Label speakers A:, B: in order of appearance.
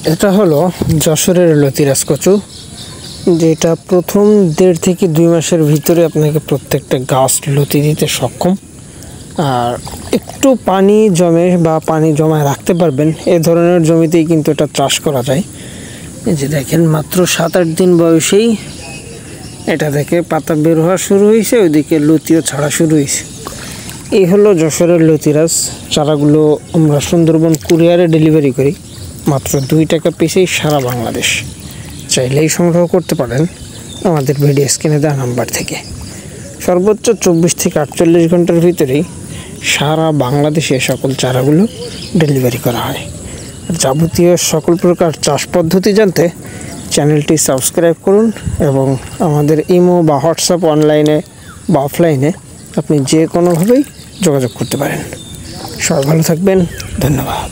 A: এটা হলো যশোরের লতিরাজ কচু, যেটা প্রথম 1.5 থেকে 2 মাসের ভিতরে আপনাকে প্রত্যেকটা গাছ লতি দিতে সক্ষম। আর একটু পানি জমে বা পানি জমায় রাখতে পারবেন এ ধরনের জমিতেই কিন্তু এটা চাষ করা যায়। এই যে দেখেন, মাত্র 7-8 দিন বয়সেই এটা থেকে পাতা বের হওয়া শুরু হয়েছে, ওইদিকে লতিও ছাড়া শুরু হয়েছে। এই হলো যশোরের লতিরাজ। চারাগুলো আমরা সুন্দরবন কুরিয়ারে ডেলিভারি করি, মাত্র 2 টাকা পিসেই সারা বাংলাদেশ। চাইলেই সংগ্রহ করতে পারেন আমাদের ভিডিও স্ক্রিনে দেওয়া নাম্বার থেকে। সর্বোচ্চ 24 থেকে 48 ঘন্টার ভিতরেই সারা বাংলাদেশে সকল চারাগুলো ডেলিভারি করা হয়। যাবতীয় সকল প্রকার চাষ পদ্ধতি জানতে চ্যানেলটি সাবস্ক্রাইব করুন এবং আমাদের ইমো বা হোয়াটসঅ্যাপ অনলাইনে বা অফলাইনে আপনি যে কোনোভাবেই যোগাযোগ করতে পারেন। সবাই ভালো থাকবেন, ধন্যবাদ।